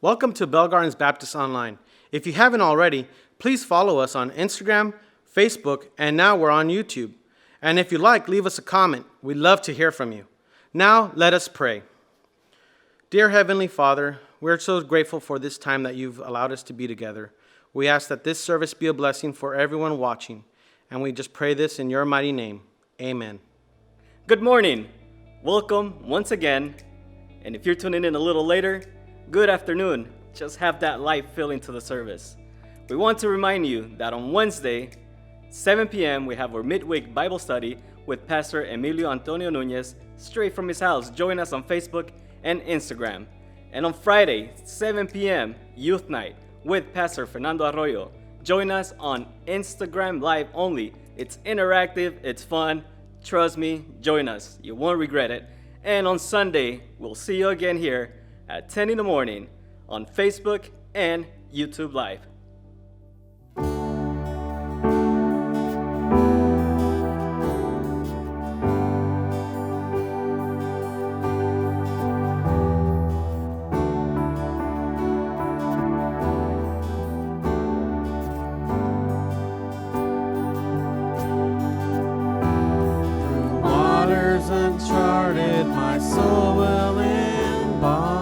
Welcome to Bell Gardens Baptist Online. If you haven't already, please follow us on Instagram, Facebook, and now we're on YouTube. And if you like, leave us a comment. We'd love to hear from you. Now, let us pray. Dear Heavenly Father, we're so grateful for this time that you've allowed us to be together. We ask that this service be a blessing for everyone watching, and we just pray this in your mighty name. Amen. Good morning. Welcome once again. And if you're tuning in a little later, good afternoon. Just have that light feeling to the service. We want to remind you that on Wednesday, 7 p.m., we have our midweek Bible study with Pastor Emilio Antonio Nunez, straight from his house. Join us on Facebook and Instagram. And on Friday, 7 p.m., Youth Night with Pastor Fernando Arroyo. Join us on Instagram Live only. It's interactive, it's fun. Trust me, join us. You won't regret it. And on Sunday, we'll see you again here at 10 in the morning on Facebook and YouTube Live. Waters uncharted, my soul will embark.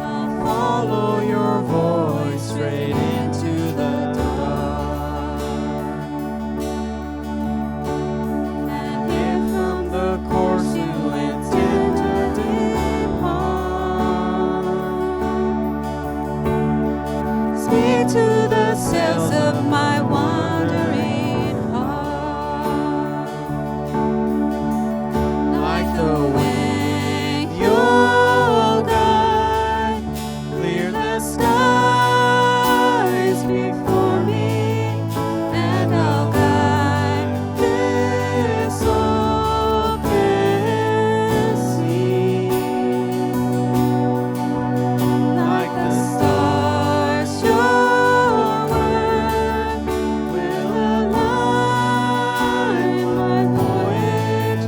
I'll follow your voice straight into the dark. And if from the course you intend to depart, speak to the sails of my wandering heart. Like the wind, you'll guide, clear the skies before me, and I'll guide this open sea. Like the stars, your word will align my voyage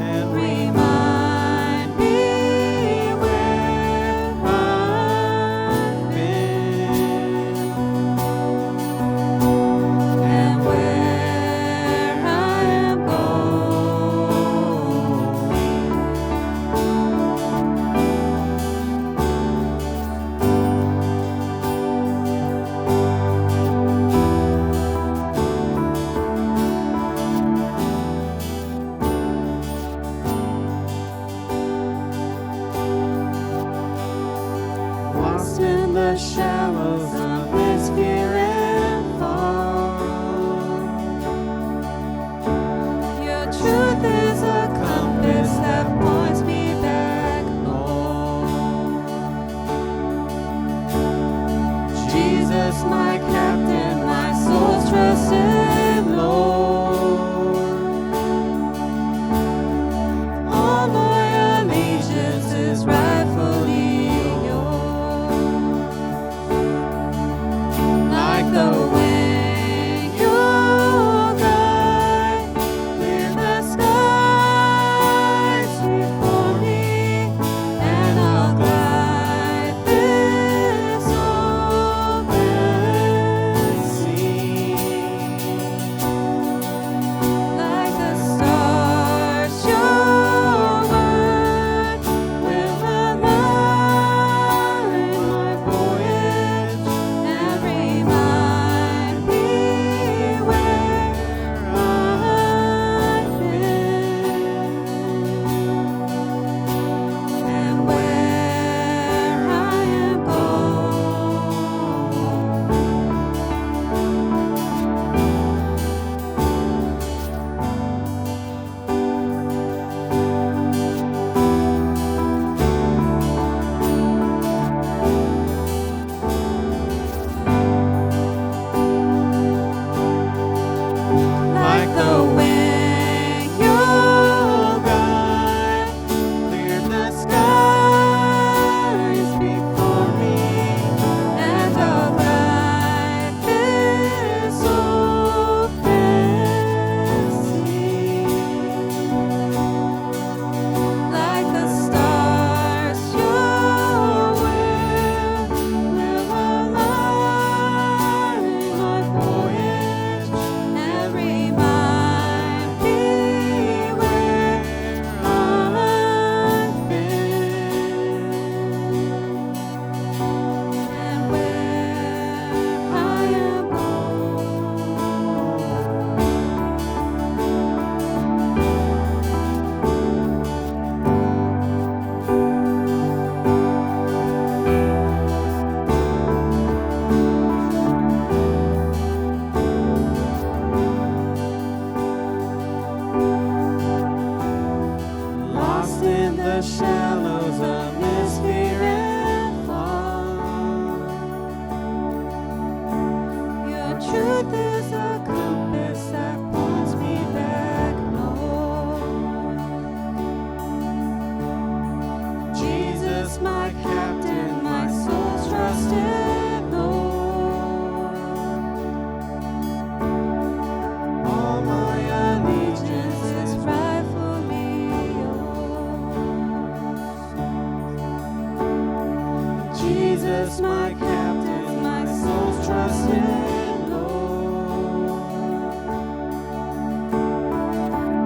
and remind me where I've been and where I am lost in the shallows of this fear and fog. Your truth is a compass that points me back home. Jesus, my captain, my soul's trusted Lord. All my allegiance is rightfully yours. Like the wind, you'll guide, clear the skies before me, and I'll glide this open truth is a compass that points me back home. Jesus, my captain, my soul's trusted Lord. All my allegiance is rightfully yours. Jesus, my captain, my soul's trusted Lord.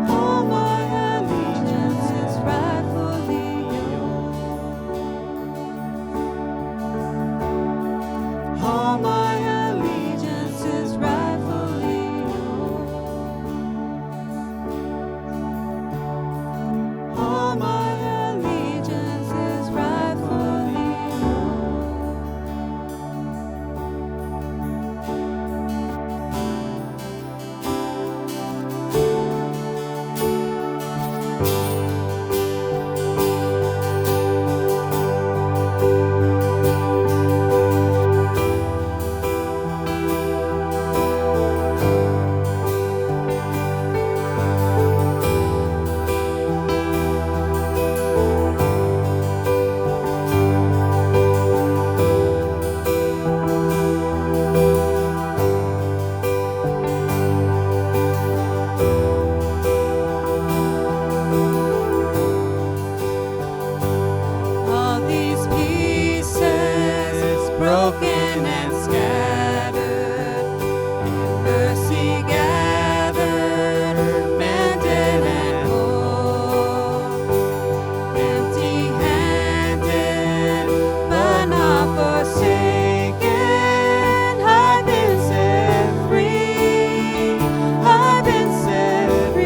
All my allegiance is rightfully yours. All my allegiance is rightfully yours. All my allegiance is rightfully all these pieces broken and scattered, in mercy gathered, mended and whole, empty-handed but not forsaken. I've been set free. I've been set free.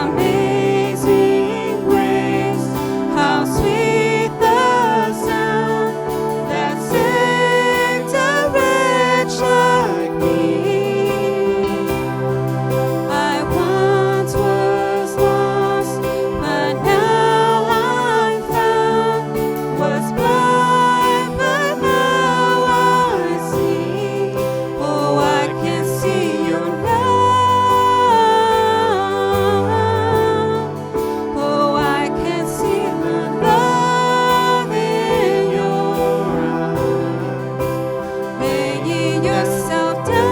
Amazing grace, how sweet the sound that saved a wretch like me. I once was lost, but now I'm found. Was blind, but now I see. Oh, I can see your love. Oh, I can see the love in your eyes, laying yourself down,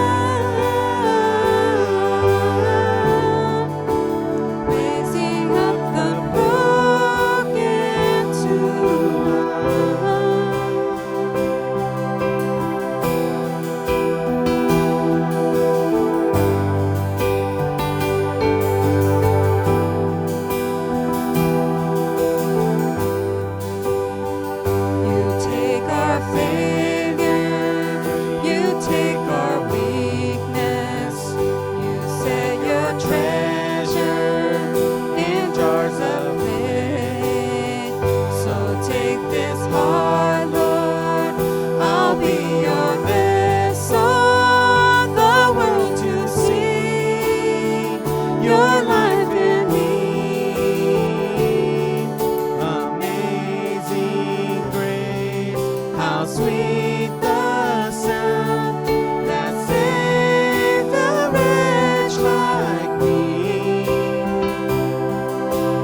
raising up the broken to You take our failure, you take our weakness, you set your treasure in jars of clay. So take this heart, Lord, I'll be your vessel, the world to see your life in me. Amazing grace, how sweet the sound that saved a wretch like me.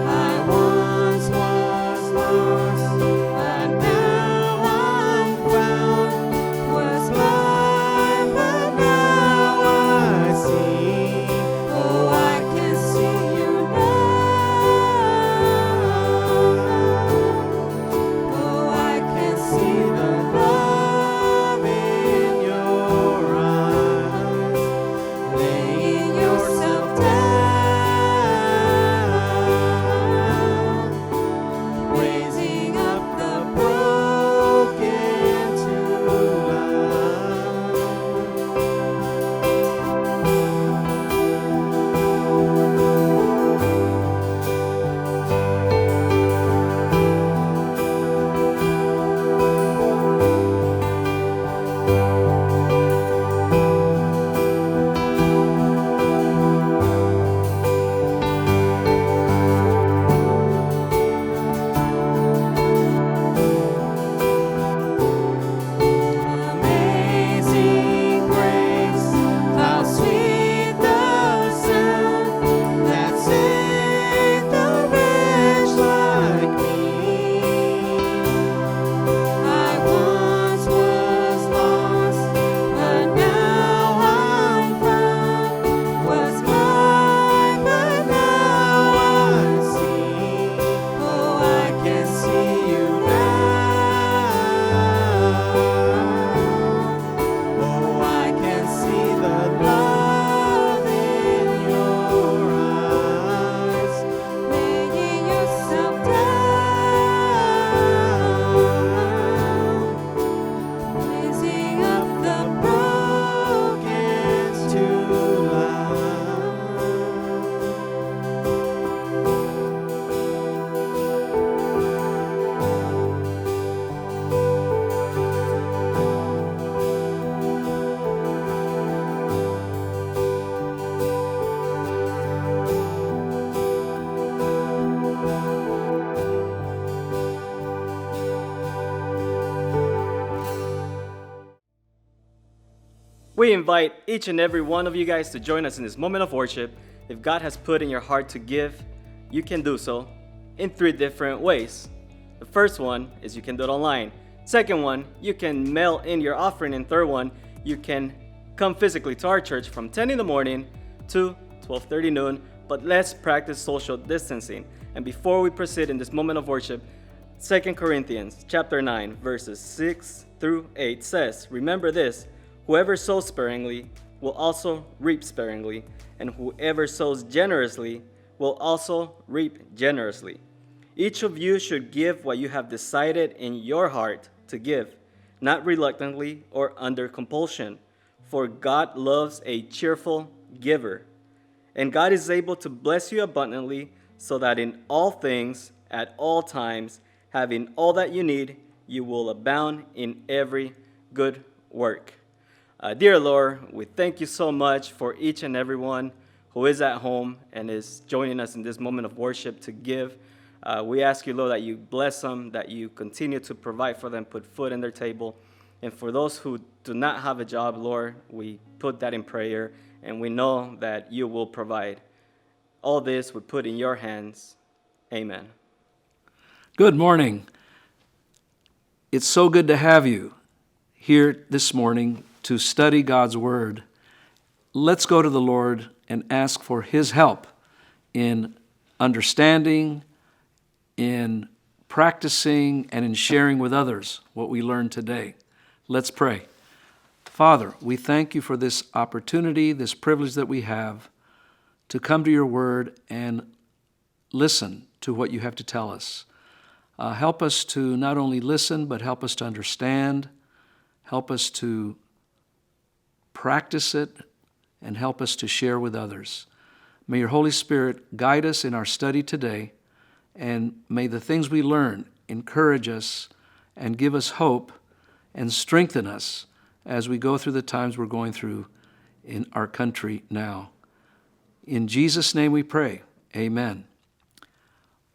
I once was lost, but now I'm found. We invite each and every one of you guys to join us in this moment of worship. If God has put in your heart to give, you can do so in 3 different ways. The first one is you can do it online. Second one, you can mail in your offering. And third one, you can come physically to our church from 10 in the morning to 12:30 noon. But let's practice social distancing. And before we proceed in this moment of worship, 2 Corinthians chapter 9, verses 6 through 8 says, "Remember this, whoever sows sparingly will also reap sparingly, and whoever sows generously will also reap generously. Each of you should give what you have decided in your heart to give, not reluctantly or under compulsion, for God loves a cheerful giver. And God is able to bless you abundantly, so that in all things, at all times, having all that you need, you will abound in every good work." Dear Lord, we thank you so much for each and every one who is at home and is joining us in this moment of worship to give. We ask you, Lord, that you bless them, that you continue to provide for them, put food on their table. And for those who do not have a job, Lord, we put that in prayer, and we know that you will provide. All this we put in your hands. Amen. Good morning. It's so good to have you here this morning to study God's Word. Let's go to the Lord and ask for His help in understanding, in practicing, and in sharing with others what we learned today. Let's pray. Father, we thank you for this opportunity, this privilege that we have to come to your Word and listen to what you have to tell us. Help us to not only listen, but help us to understand. Help us to practice it, and help us to share with others. May your Holy Spirit guide us in our study today, and may the things we learn encourage us and give us hope and strengthen us as we go through the times we're going through in our country now. In Jesus' name we pray. Amen.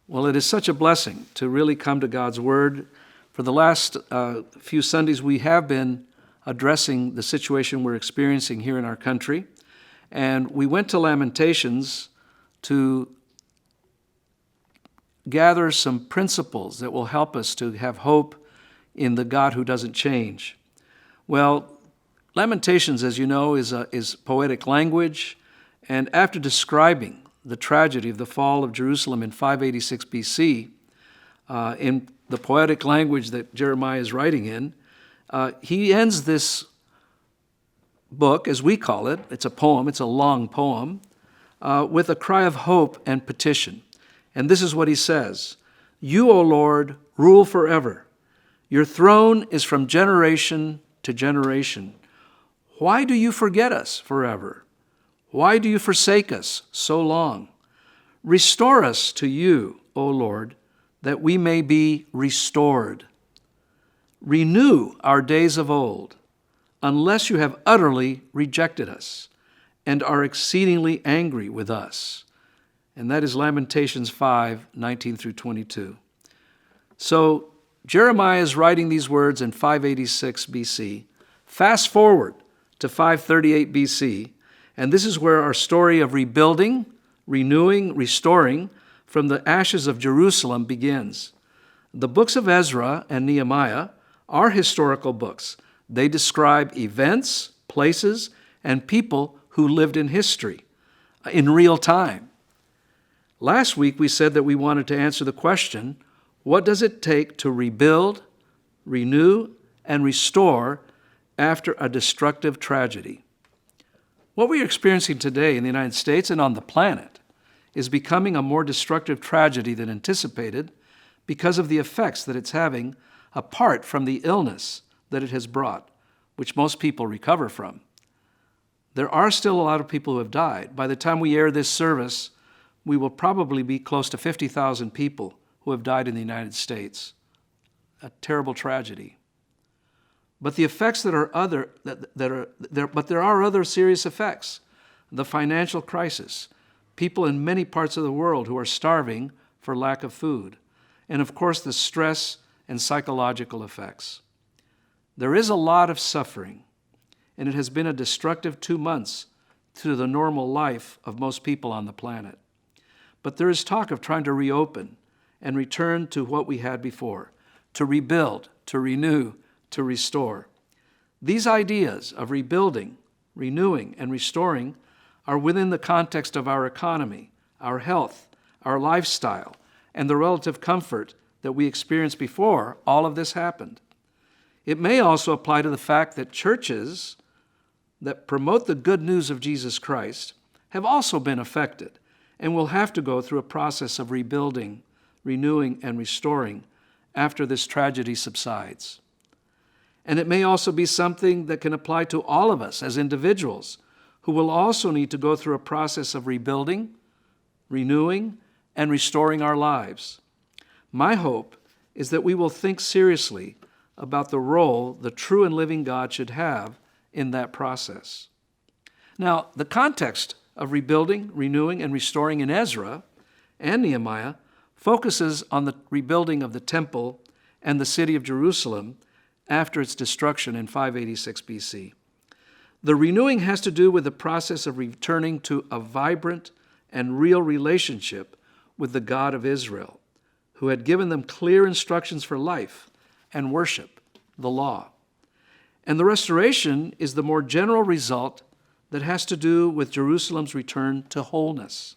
Well, it is such a blessing to really come to God's Word. For the last few Sundays, we have been addressing the situation we're experiencing here in our country. And we went to Lamentations to gather some principles that will help us to have hope in the God who doesn't change. Well, Lamentations, as you know, is poetic language. And after describing the tragedy of the fall of Jerusalem in 586 BC, in the poetic language that Jeremiah is writing in, he ends this book, as we call it, it's a poem, it's a long poem, with a cry of hope and petition. And this is what he says: "You, O Lord, rule forever. Your throne is from generation to generation. Why do you forget us forever? Why do you forsake us so long? Restore us to you, O Lord, that we may be restored. Renew our days of old, unless you have utterly rejected us and are exceedingly angry with us." And that is Lamentations 5:19 through 22. So Jeremiah is writing these words in 586 BC. Fast forward to 538 BC, and this is where our story of rebuilding, renewing, restoring from the ashes of Jerusalem begins. The books of Ezra and Nehemiah are historical books. They describe events, places, and people who lived in history in real time. Last week we said that we wanted to answer the question, what does it take to rebuild, renew, and restore after a destructive tragedy? What we are experiencing today in the United States and on the planet is becoming a more destructive tragedy than anticipated because of the effects that it's having apart from the illness that it has brought, which most people recover from. There are still a lot of people who have died. By the time we air this service, we will probably be close to 50,000 people who have died in the United States. A terrible tragedy. But the effects there are other serious effects. The financial crisis, people in many parts of the world who are starving for lack of food, and of course the stress and psychological effects. There is a lot of suffering, and it has been a destructive 2 months to the normal life of most people on the planet. But there is talk of trying to reopen and return to what we had before, to rebuild, to renew, to restore. These ideas of rebuilding, renewing, and restoring are within the context of our economy, our health, our lifestyle, and the relative comfort that we experienced before all of this happened. It may also apply to the fact that churches that promote the good news of Jesus Christ have also been affected and will have to go through a process of rebuilding, renewing, and restoring after this tragedy subsides. And it may also be something that can apply to all of us as individuals who will also need to go through a process of rebuilding, renewing, and restoring our lives. My hope is that we will think seriously about the role the true and living God should have in that process. Now, the context of rebuilding, renewing, and restoring in Ezra and Nehemiah focuses on the rebuilding of the temple and the city of Jerusalem after its destruction in 586 BC. The renewing has to do with the process of returning to a vibrant and real relationship with the God of Israel, who had given them clear instructions for life and worship, the law. And the restoration is the more general result that has to do with Jerusalem's return to wholeness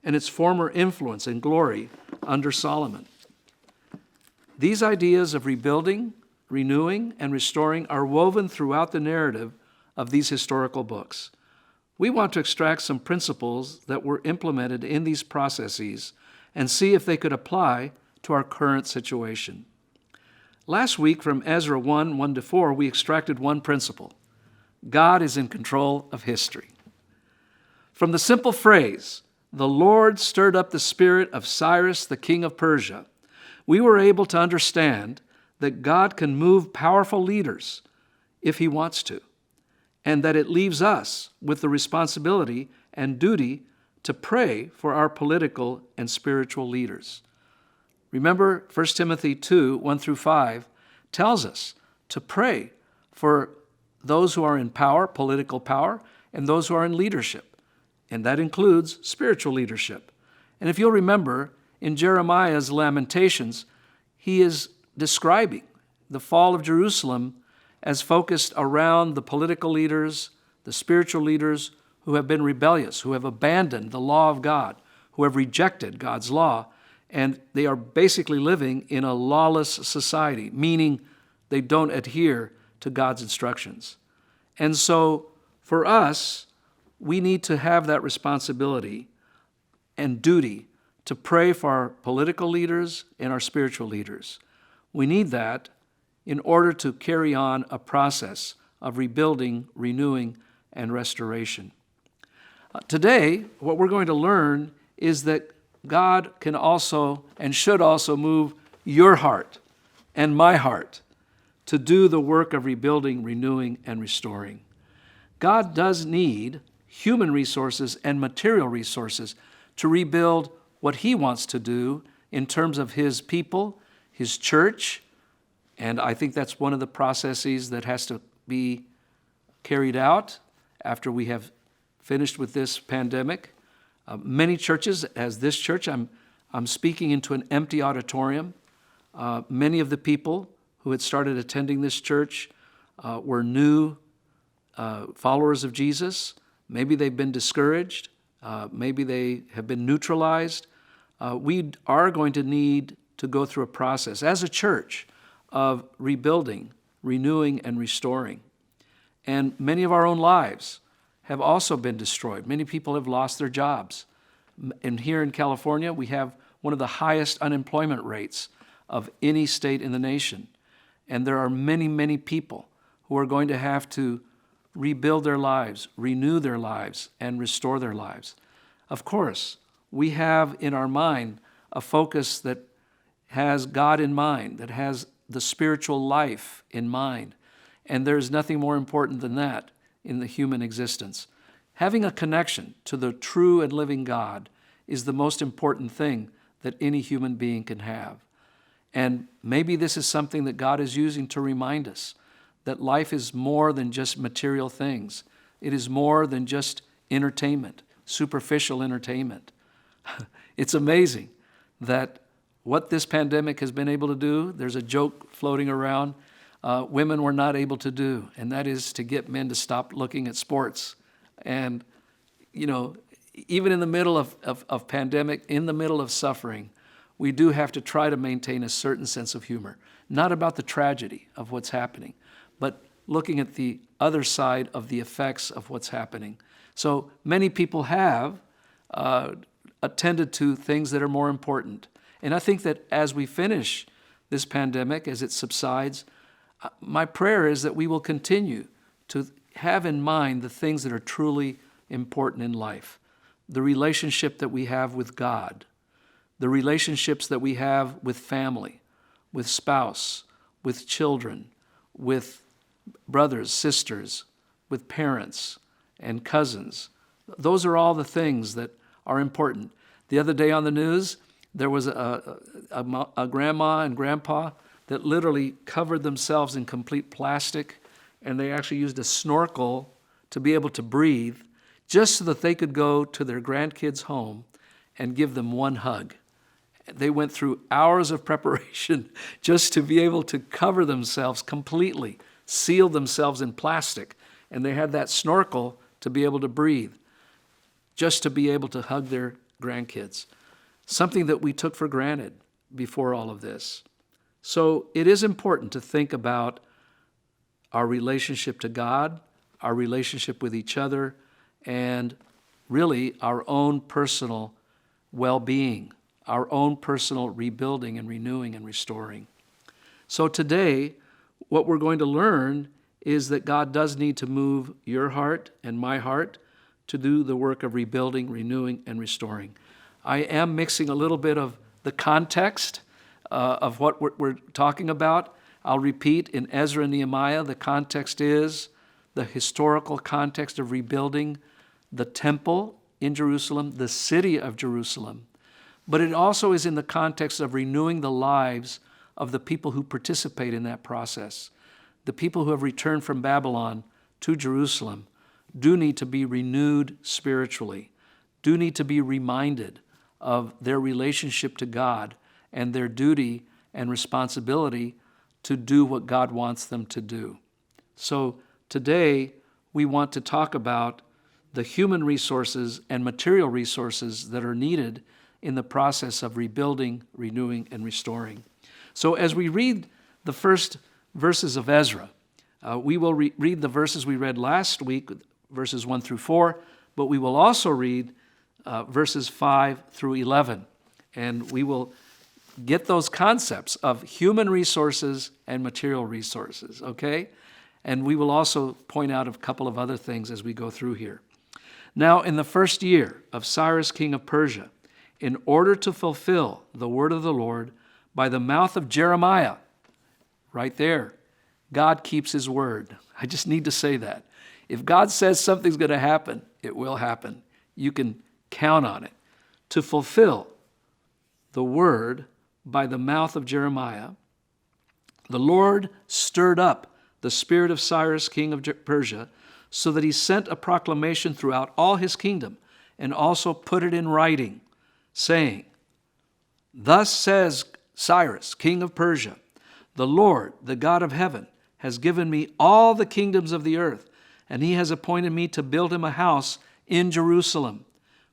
and its former influence and glory under Solomon. These ideas of rebuilding, renewing, and restoring are woven throughout the narrative of these historical books. We want to extract some principles that were implemented in these processes and see if they could apply to our current situation. Last week from Ezra 1:1-4, we extracted one principle. God is in control of history. From the simple phrase, "The Lord stirred up the spirit of Cyrus, the king of Persia," we were able to understand that God can move powerful leaders if he wants to, and that it leaves us with the responsibility and duty to pray for our political and spiritual leaders. Remember, 1 Timothy 2:1-5 tells us to pray for those who are in power, political power, and those who are in leadership, and that includes spiritual leadership. And if you'll remember, in Jeremiah's Lamentations, he is describing the fall of Jerusalem as focused around the political leaders, the spiritual leaders who have been rebellious, who have abandoned the law of God, who have rejected God's law, and they are basically living in a lawless society, meaning they don't adhere to God's instructions. And so for us, we need to have that responsibility and duty to pray for our political leaders and our spiritual leaders. We need that in order to carry on a process of rebuilding, renewing, and restoration. Today, what we're going to learn is that God can also and should also move your heart and my heart to do the work of rebuilding, renewing, and restoring. God does need human resources and material resources to rebuild what he wants to do in terms of his people, his church, and I think that's one of the processes that has to be carried out after we have finished with this pandemic. Many churches, as this church, I'm speaking into an empty auditorium. Many of the people who had started attending this church were new followers of Jesus. Maybe they've been discouraged. Maybe they have been neutralized. We are going to need to go through a process as a church of rebuilding, renewing, and restoring. And many of our own lives have also been destroyed. Many people have lost their jobs. And here in California, we have one of the highest unemployment rates of any state in the nation. And there are many, many people who are going to have to rebuild their lives, renew their lives, and restore their lives. Of course, we have in our mind a focus that has God in mind, that has the spiritual life in mind. And there's nothing more important than that in the human existence. Having a connection to the true and living God is the most important thing that any human being can have. And maybe this is something that God is using to remind us that life is more than just material things. It is more than just entertainment, superficial entertainment. It's amazing that what this pandemic has been able to do, there's a joke floating around, women were not able to do, and that is to get men to stop looking at sports. And, even in the middle of pandemic, in the middle of suffering, we do have to try to maintain a certain sense of humor. Not about the tragedy of what's happening, but looking at the other side of the effects of what's happening. So many people have attended to things that are more important. And I think that as we finish this pandemic, as it subsides, my prayer is that we will continue to have in mind the things that are truly important in life. The relationship that we have with God, the relationships that we have with family, with spouse, with children, with brothers, sisters, with parents and cousins. Those are all the things that are important. The other day on the news, there was a grandma and grandpa that literally covered themselves in complete plastic, and they actually used a snorkel to be able to breathe, just so that they could go to their grandkids' home and give them one hug. They went through hours of preparation just to be able to cover themselves completely, seal themselves in plastic, and they had that snorkel to be able to breathe, just to be able to hug their grandkids. Something that we took for granted before all of this. So it is important to think about our relationship to God, our relationship with each other, and really our own personal well-being, our own personal rebuilding and renewing and restoring. So today, what we're going to learn is that God does need to move your heart and my heart to do the work of rebuilding, renewing, and restoring. I am mixing a little bit of the context of what we're talking about. I'll repeat, in Ezra and Nehemiah, the context is the historical context of rebuilding the temple in Jerusalem, the city of Jerusalem. But it also is in the context of renewing the lives of the people who participate in that process. The people who have returned from Babylon to Jerusalem do need to be renewed spiritually, do need to be reminded of their relationship to God and their duty and responsibility to do what God wants them to do. So today we want to talk about the human resources and material resources that are needed in the process of rebuilding, renewing, and restoring. So as we read the first verses of Ezra, we will read the verses we read last week, verses 1 through 4, but we will also read verses 5 through 11. And we will get those concepts of human resources and material resources, okay? And we will also point out a couple of other things as we go through here. Now, in the first year of Cyrus, king of Persia, in order to fulfill the word of the Lord by the mouth of Jeremiah, right there, God keeps his word. I just need to say that. If God says something's going to happen, it will happen. You can count on it. To fulfill the word by the mouth of Jeremiah, the Lord stirred up the spirit of Cyrus, king of Persia, so that he sent a proclamation throughout all his kingdom and also put it in writing, saying, "Thus says Cyrus, king of Persia, the Lord, the God of heaven, has given me all the kingdoms of the earth, and he has appointed me to build him a house in Jerusalem,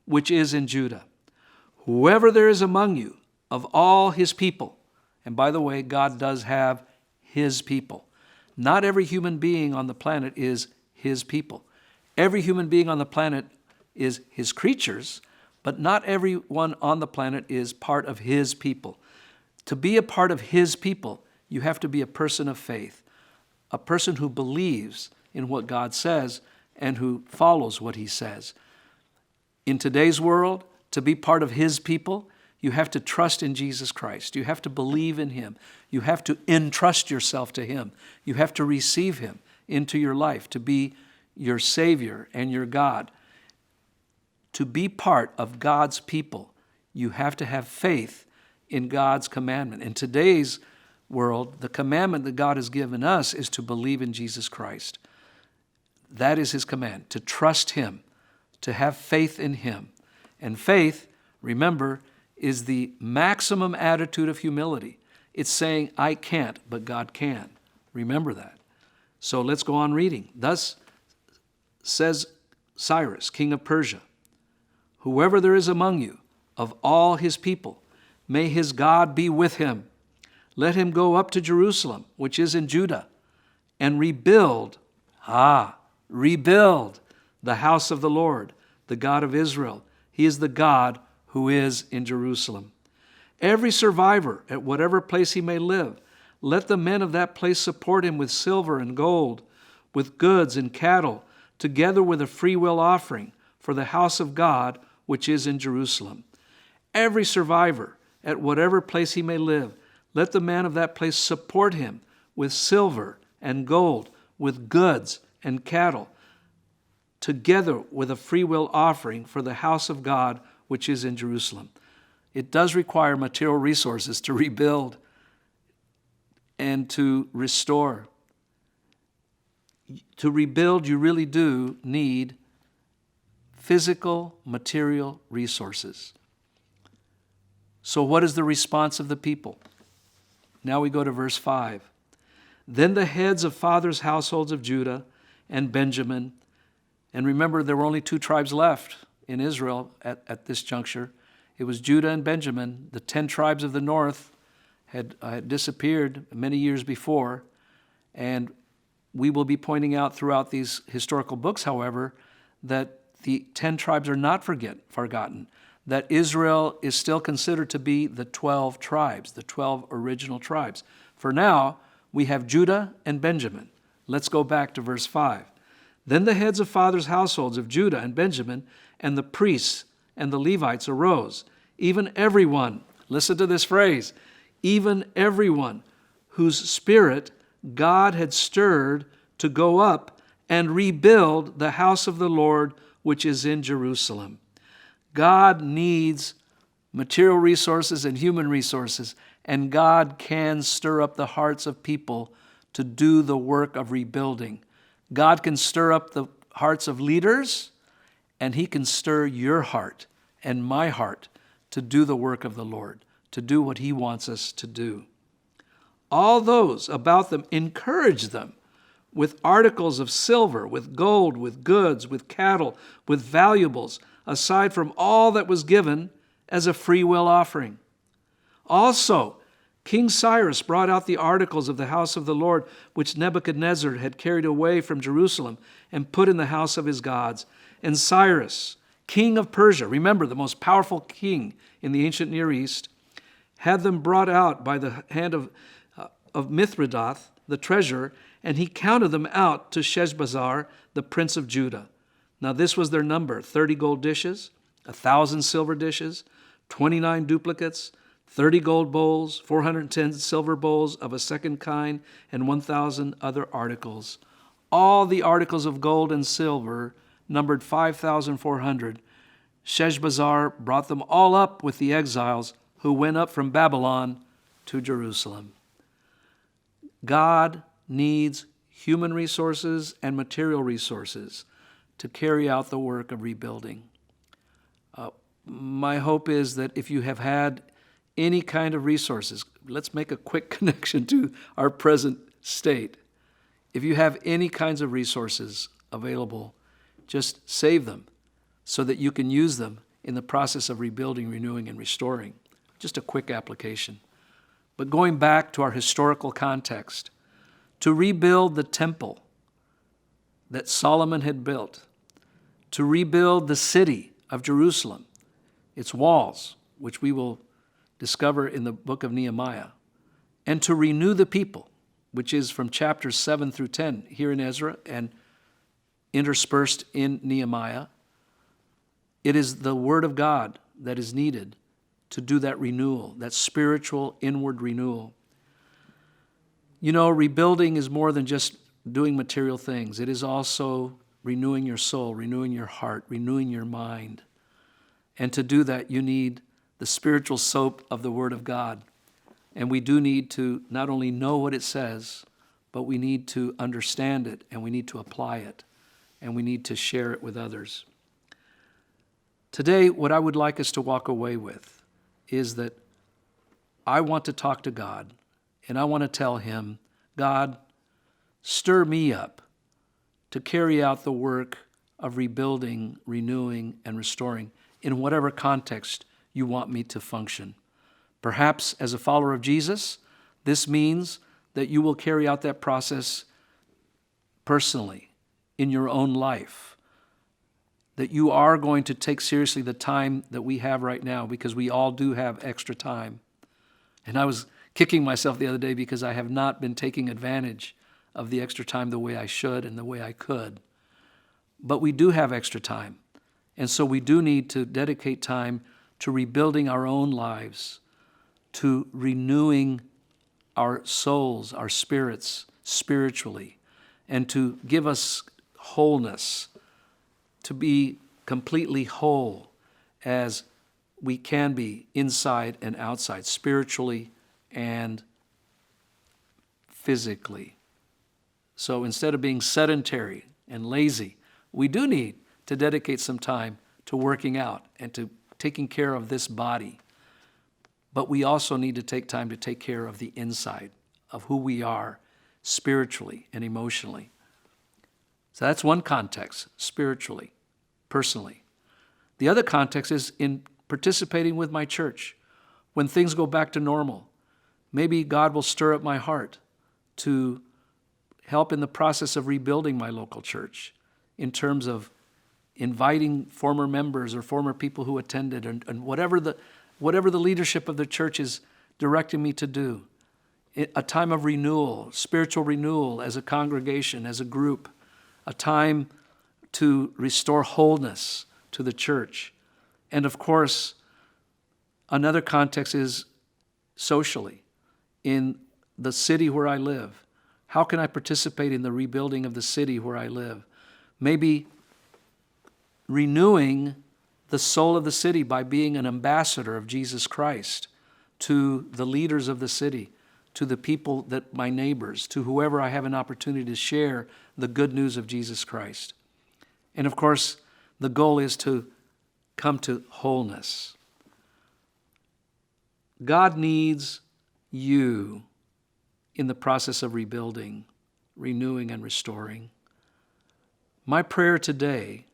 which is in Judah. Whoever there is among you of all his people," and by the way, God does have his people. Not every human being on the planet is his people. Every human being on the planet is his creatures, but not everyone on the planet is part of his people. To be a part of his people, you have to be a person of faith, a person who believes in what God says and who follows what he says. In today's world, to be part of his people, you have to trust in Jesus Christ. You have to believe in him. You have to entrust yourself to him. You have to receive him into your life to be your Savior and your God. To be part of God's people, you have to have faith in God's commandment. And today's world, the commandment that God has given us is to believe in Jesus Christ. That is his command, to trust him, to have faith in him. And faith, remember, is the maximum attitude of humility. It's saying, I can't, but God can. Remember that. So let's go on reading. Thus says Cyrus, king of Persia, whoever there is among you, of all his people, may his God be with him. Let him go up to Jerusalem, which is in Judah, and rebuild the house of the Lord, the God of Israel. He is the God who is in Jerusalem. Every survivor, at whatever place he may live, let the men of that place support him with silver and gold, with goods and cattle, together with a freewill offering for the house of God, which is in Jerusalem. Every survivor, at whatever place he may live, let the man of that place support him with silver and gold, with goods and cattle, together with a freewill offering for the house of God, which is in Jerusalem. It does require material resources to rebuild and to restore. To rebuild, you really do need physical, material resources. So what is the response of the people? Now we go to verse 5. Then the heads of fathers' households of Judah and Benjamin, and remember there were only 2 tribes left in Israel at this juncture. It was Judah and Benjamin. The 10 tribes of the north had disappeared many years before, and we will be pointing out throughout these historical books, however, that the 10 tribes are not forgotten, that Israel is still considered to be the 12 tribes, the 12 original tribes. For now, we have Judah and Benjamin. Let's go back to verse 5. Then the heads of fathers' households of Judah and Benjamin and the priests and the Levites arose, even everyone, listen to this phrase, even everyone whose spirit God had stirred to go up and rebuild the house of the Lord, which is in Jerusalem. God needs material resources and human resources, and God can stir up the hearts of people to do the work of rebuilding. God can stir up the hearts of leaders, and he can stir your heart and my heart to do the work of the Lord, to do what he wants us to do. All those about them encourage them with articles of silver, with gold, with goods, with cattle, with valuables, aside from all that was given as a freewill offering. Also, King Cyrus brought out the articles of the house of the Lord, which Nebuchadnezzar had carried away from Jerusalem and put in the house of his gods. And Cyrus, king of Persia, remember the most powerful king in the ancient Near East, had them brought out by the hand of Mithridath, the treasurer, and he counted them out to Sheshbazzar, the prince of Judah. Now this was their number: 30 gold dishes, 1,000 silver dishes, 29 duplicates, 30 gold bowls, 410 silver bowls of a second kind, and 1,000 other articles. All the articles of gold and silver numbered 5,400. Sheshbazzar brought them all up with the exiles who went up from Babylon to Jerusalem. God needs human resources and material resources to carry out the work of rebuilding. My hope is that if you have had any kind of resources, let's make a quick connection to our present state. If you have any kinds of resources available, just save them so that you can use them in the process of rebuilding, renewing, and restoring. Just a quick application. But going back to our historical context, to rebuild the temple that Solomon had built, to rebuild the city of Jerusalem, its walls, which we will discover in the book of Nehemiah, and to renew the people, which is from chapters 7 through 10 here in Ezra and interspersed in Nehemiah. It is the Word of God that is needed to do that renewal, that spiritual inward renewal. You know, rebuilding is more than just doing material things. It is also renewing your soul, renewing your heart, renewing your mind. And to do that, you need the spiritual soap of the Word of God. And we do need to not only know what it says, but we need to understand it, and we need to apply it, and we need to share it with others. Today, what I would like us to walk away with is that I want to talk to God, and I want to tell him, God, stir me up to carry out the work of rebuilding, renewing, and restoring in whatever context you want me to function. Perhaps as a follower of Jesus, this means that you will carry out that process personally in your own life, that you are going to take seriously the time that we have right now, because we all do have extra time. And I was kicking myself the other day because I have not been taking advantage of the extra time the way I should and the way I could. But we do have extra time. And so we do need to dedicate time to rebuilding our own lives, to renewing our souls, our spirits, spiritually, and to give us wholeness, to be completely whole as we can be inside and outside, spiritually and physically. So instead of being sedentary and lazy, we do need to dedicate some time to working out and to taking care of this body. But we also need to take time to take care of the inside, of who we are spiritually and emotionally. So that's one context, spiritually, personally. The other context is in participating with my church. When things go back to normal, maybe God will stir up my heart to help in the process of rebuilding my local church in terms of inviting former members or former people who attended and whatever the leadership of the church is directing me to do. A time of renewal, spiritual renewal as a congregation, as a group, a time to restore wholeness to the church. And of course, another context is socially, in the city where I live. How can I participate in the rebuilding of the city where I live? Maybe renewing the soul of the city by being an ambassador of Jesus Christ to the leaders of the city, to the people that my neighbors, to whoever I have an opportunity to share the good news of Jesus Christ. And of course, the goal is to come to wholeness. God needs you in the process of rebuilding, renewing, and restoring. My prayer today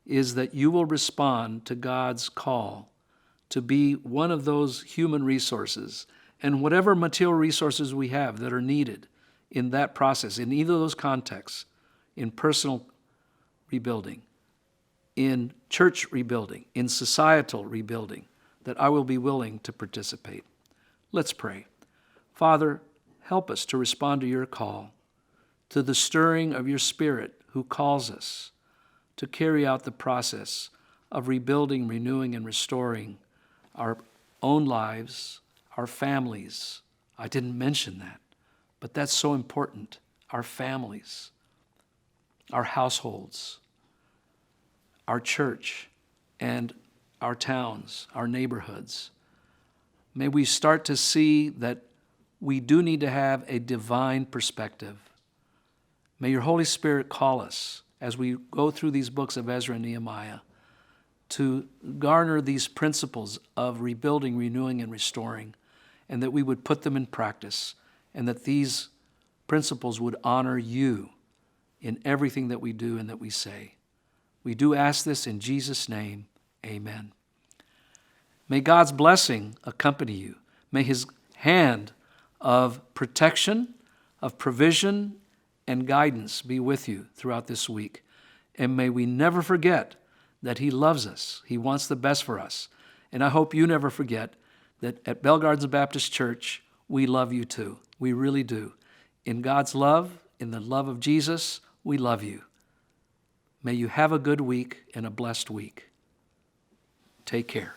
is that you will respond to God's call to be one of those human resources and whatever material resources we have that are needed in that process, in either of those contexts, in personal rebuilding, in church rebuilding, in societal rebuilding, that I will be willing to participate. Let's pray. Father, help us to respond to your call, to the stirring of your Spirit who calls us to carry out the process of rebuilding, renewing, and restoring our own lives, our families. I didn't mention that, but that's so important. Our families, our households, our church, and our towns, our neighborhoods. May we start to see that we do need to have a divine perspective. May your Holy Spirit call us as we go through these books of Ezra and Nehemiah to garner these principles of rebuilding, renewing, and restoring, and that we would put them in practice, and that these principles would honor you in everything that we do and that we say. We do ask this in Jesus' name. Amen. May God's blessing accompany you. May his hand of protection, of provision, and guidance be with you throughout this week. And may we never forget that he loves us. He wants the best for us. And I hope you never forget that at Bell Gardens Baptist Church, we love you too. We really do. In God's love, in the love of Jesus, we love you. May you have a good week and a blessed week. Take care.